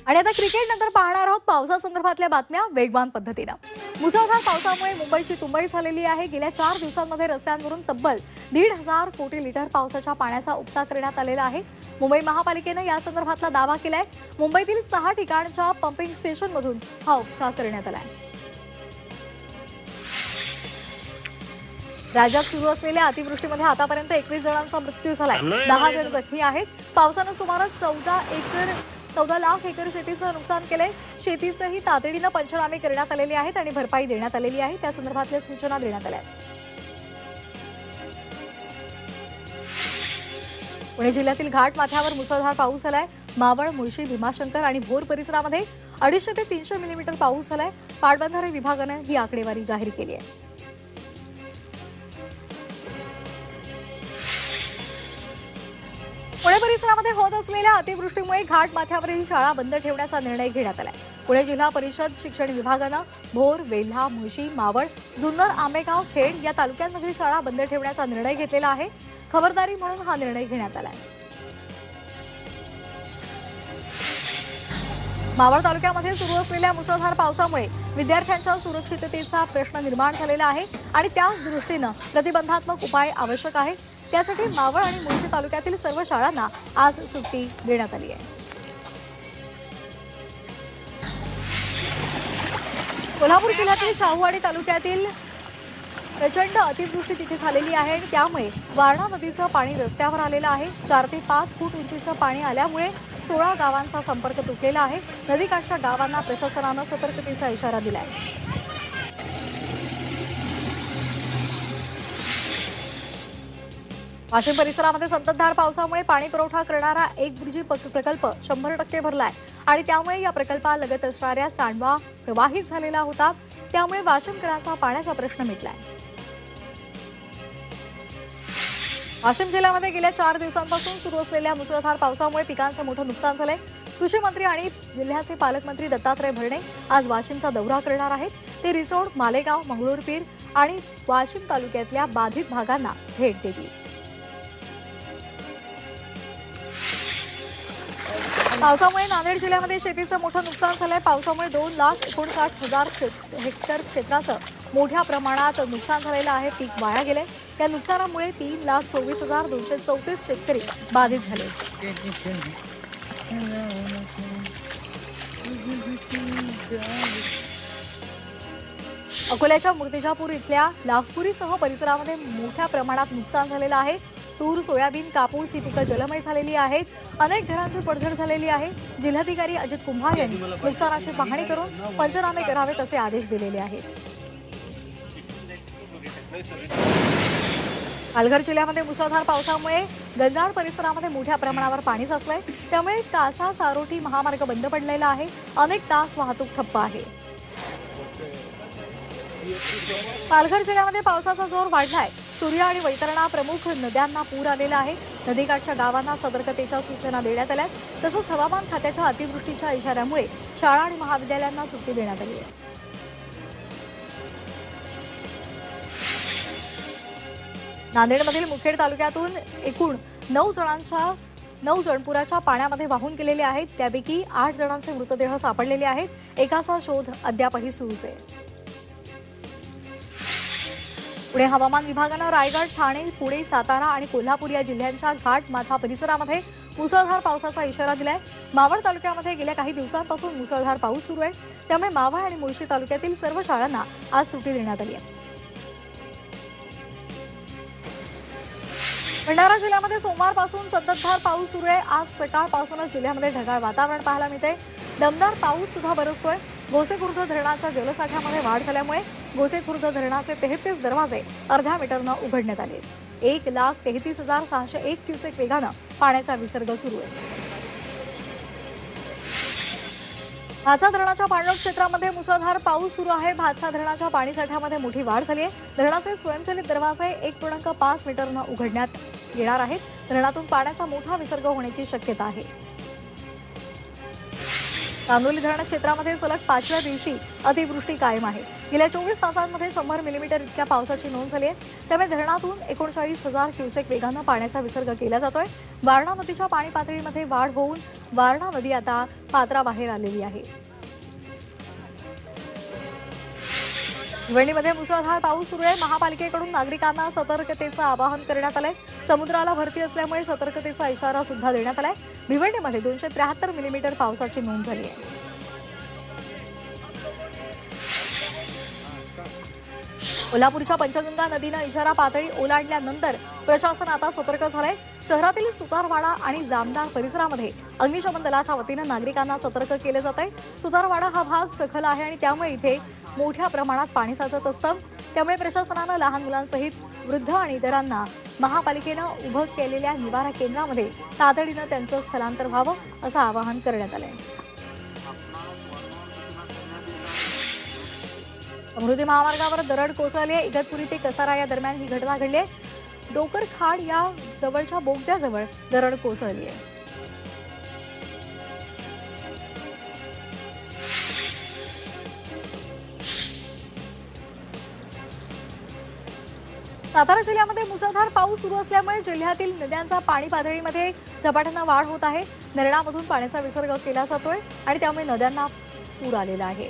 आणि आता क्रिकेट नंतर पाहणार आहोत पावसासंदर्भातल्या बातम्या वेगवान पद्धतीने। मुसळधार पावसामुळे मुंबईची तुंबई झालेली आहे। गेल्या 4 दिवसांमध्ये रस्त्यांवरून तब्बल 1.5 कोटी लिटर पावसाच्या पाण्याचा उपसा करण्यात आलेला आहे। मुंबई महापालिकेने या संदर्भातला दावा केलाय। मुंबईतील 6 ठिकाणच्या पंपिंग स्टेशनमधून हा उपसा करण्यात आलाय। राज्यात सुरू असलेल्या अतिवृष्टीमध्ये आतापर्यंत 21 जणांचा मृत्यू झालाय। 10 जण जखमी आहेत। पावसानं सुमारे 14 लाख एकर शेतीचं नुकसान केलंय। शेतीचेही तातडीनं पंचनामे करण्यात आलेले आहेत आणि भरपाई देण्यात आलेली आहे। त्या संदर्भातल्या सूचना देण्यात आल्या आहेत। पुणे जिल्ह्यातील घाट माथ्यावर मुसळधार पाऊस झालाय। मावळ, मुळशी, भीमाशंकर आणि भोर परिसरामध्ये 250 ते 300 मिलीमीटर पाऊस झालाय। पाटबंधारे विभागानं ही आकडेवारी जाहीर केली आहे। पुणे परिसरामध्ये होत असलेल्या अतिवृष्टीमुळे घाट माथ्यावरील शाळा बंद ठेवण्याचा निर्णय घेण्यात आलाय। पुणे जिल्हा परिषद शिक्षण विभागानं भोर, वेल्हा, मुळशी, मावळ, जुन्नर, आंबेगाव, खेड या तालुक्यांमधील शाळा बंद ठेवण्याचा निर्णय घेतलेला आहे। खबरदारी म्हणून हा निर्णय घेण्यात आलाय। मावळ तालुक्यामध्ये सुरू असलेल्या मुसळधार पावसामुळे विद्यार्थ्यांच्या सुरक्षिततेचा प्रश्न निर्माण झालेला आहे आणि त्याच दृष्टीनं प्रतिबंधात्मक उपाय आवश्यक आहे। त्यासाठी मावळ आणि मुळशी तालुक्यातील सर्व शाळांना आज सुट्टी देण्यात आली आहे। कोल्हापूर जिल्ह्यातील शाहूवाडी तालुक्यातील प्रचंड अतिवृष्टी तिथे झालेली आहे आणि त्यामुळे वारणा नदीचं पाणी रस्त्यावर आलेलं आहे। 4 ते 5 फूट उंचीचं पाणी आल्यामुळे 16 गावांचा संपर्क तुटलेला आहे। नदीकाठच्या गावांना प्रशासनानं सतर्कतेचा इशारा दिलाय। वाशिम परिसरामध्ये संततधार पावसामुळे पाणी पुरवठा करणारा एक बुर्जी प्रकल्प 100% भरलाय आणि त्यामुळे या प्रकल्पालगत असणाऱ्या सांडवा प्रवाहित झालेला होता। त्यामुळे वाशिमकरांचा पाण्याचा प्रश्न मिटलाय। वाशिम जिल्ह्यामध्ये गेल्या 4 दिवसांपासून सुरू असलेल्या मुसळधार पावसामुळे पिकांचं मोठं नुकसान झालंय। कृषी मंत्री आणि जिल्ह्याचे पालकमंत्री दत्तात्रय भरणे आज वाशिमचा दौरा करणार आहेत। ते रिसोड, मालेगाव, मंगळूरपीर आणि वाशिम तालुक्यातल्या बाधित भागांना भेट देतील। पावसामुळे नांदेड जिल्ह्यामध्ये शेतीचं मोठं नुकसान झालंय। पावसामुळे 2,59,000 हेक्टर क्षेत्राचं मोठ्या प्रमाणात नुकसान झालेलं आहे। पीक वाया गेलंय। या नुकसानामुळे 3,24,234 शेतकरी बाधित झाले। अकोल्याच्या मूर्तिजापूर इथल्या लाखपुरीसह परिसरामध्ये मोठ्या प्रमाणात नुकसान झालेलं आहे। तूर, सोयाबीन, कापूस ही पिकं जलमय झालेली आहेत। अनेक घरांची पडझड झालेली आहे। जिल्हाधिकारी अजित कुंभार यांनी नुकसानाची पाहणी करून पंचनामे करावेत असे आदेश दिलेले आहेत। पालघर जिल्ह्यामध्ये मुसळधार पावसामुळे गंजाड परिसरामध्ये मोठ्या प्रमाणावर पाणी साचलंय। त्यामुळे कासा चारोटी महामार्ग बंद पडलेला आहे। अनेक तास वाहतूक ठप्प आहे। पालघर जिल्ह्यामध्ये पावसाचा जोर वाढलाय। सूर्या आणि वैतरणा प्रमुख नद्यांना पूर आलेला आहे। नदीकाठच्या गावांना सतर्कतेच्या सूचना देण्यात आल्या। तसंच हवामान खात्याच्या अतिवृष्टीच्या इशाऱ्यामुळे शाळा आणि महाविद्यालयांना सुट्टी देण्यात आली आहे। नांदेडमधील मुखेड तालुक्यातून एकूण 9 जण पुराच्या पाण्यामध्ये वाहून गेलेले आहेत। त्यापैकी 8 जणांचे मृतदेह सापडलेले आहेत। एकाचा शोध अद्यापही सुरूच आहे। पुणे हवामान विभागानं रायगड, ठाणे, पुणे, सातारा आणि कोल्हापूर या जिल्ह्यांच्या घाट माथा परिसरामध्ये मुसळधार पावसाचा इशारा दिलाय। मावळ तालुक्यामध्ये गेल्या काही दिवसांपासून मुसळधार पाऊस सुरू आहे। त्यामुळे मावळ आणि मुळशी तालुक्यातील सर्व शाळांना आज सुट्टी देण्यात आली आहे। भंडारा जिल्ह्यामध्ये सोमवारपासून संततधार पाऊस सुरू आहे। आज सकाळपासूनच जिल्ह्यामध्ये ढगाळ वातावरण पाहायला मिळतंय। दमदार पाऊस सुद्धा बरसतोय। गोसेखुर्द धरणाच्या जलसाठ्यामध्ये वाढ झाल्यामुळे गोसेखुर्द धरणाचे 33 दरवाजे अर्ध्या मीटरनं उघडण्यात आले। 1,33,601 क्युसेक वेगानं पाण्याचा विसर्ग सुरू आहे। भातसा धरणाच्या पाणलोट क्षेत्रामध्ये मुसळधार पाऊस सुरू आहे। भातसा धरणाच्या पाणीसाठ्यामध्ये मोठी वाढ झाली आहे। धरणाचे स्वयंचलित दरवाजे 1.5 मीटरनं उघडण्यात येणार आहेत। धरणातून पाण्याचा मोठा विसर्ग होण्याची शक्यता आहे। चांदोली धरण क्षेत्रामध्ये सलग 5व्या दिवशी अतिवृष्टी कायम आहे। गेल्या 24 तासांमध्ये 100 मिलीमीटर इतक्या पावसाची नोंद झाली आहे. त्यामुळे धरणातून 39,000 क्युसेक वेगानं पाण्याचा विसर्ग केला जातोय. वारणा नदीच्या पाणी पातळीमध्ये वाढ होऊन वारणा नदी आता पात्राबाहेर आलेली आहे. भिवंडीमध्ये मुसळधार पाऊस सुरू आहे. महापालिकेकडून नागरिकांना सतर्कतेचं आवाहन करण्यात आलंय. समुद्राला भरती असल्यामुळे सतर्कतेचा इशारा सुद्धा देण्यात आलाय. भिवंडीमध्ये 273 मिलीमीटर पावसाची नोंद झाली आहे. कोल्हापूरच्या पंचगंगा नदीनं इशारा पातळी ओलांडल्यानंतर प्रशासन आता सतर्क झालंय. शहरातील सुतारवाडा आणि जामदार परिसरामध्ये अग्निशमन दलाच्या वतीनं नागरिकांना सतर्क केलं जात आहे. सुतारवाडा हा भाग सखल आहे आणि त्यामुळे इथे मोठ्या प्रमाणात पाणी साचत असतं. त्यामुळे प्रशासनानं लहान मुलांसहित वृद्ध आणि इतरांना महापालिकेनं उभं केलेल्या निवारा केंद्रामध्ये तातडीनं त्यांचं स्थलांतर व्हावं असं आवाहन करण्यात आलंय. समृद्धी महामार्गावर दरड कोसळली आहे. इगतपुरी ते कसारा या दरम्यान ही घटना घडली आहे. डोकरखाड या जवळच्या बोगद्याजवळ दरड कोसळली आहे. सातारा जिल्ह्यामध्ये मुसळधार पाऊस सुरू असल्यामुळे जिल्ह्यातील नद्यांचा पाणी पातळीमध्ये झपाट्यानं वाढ होत आहे. धरणामधून पाण्याचा विसर्ग केला जातोय आणि त्यामुळे नद्यांना पूर आलेला आहे.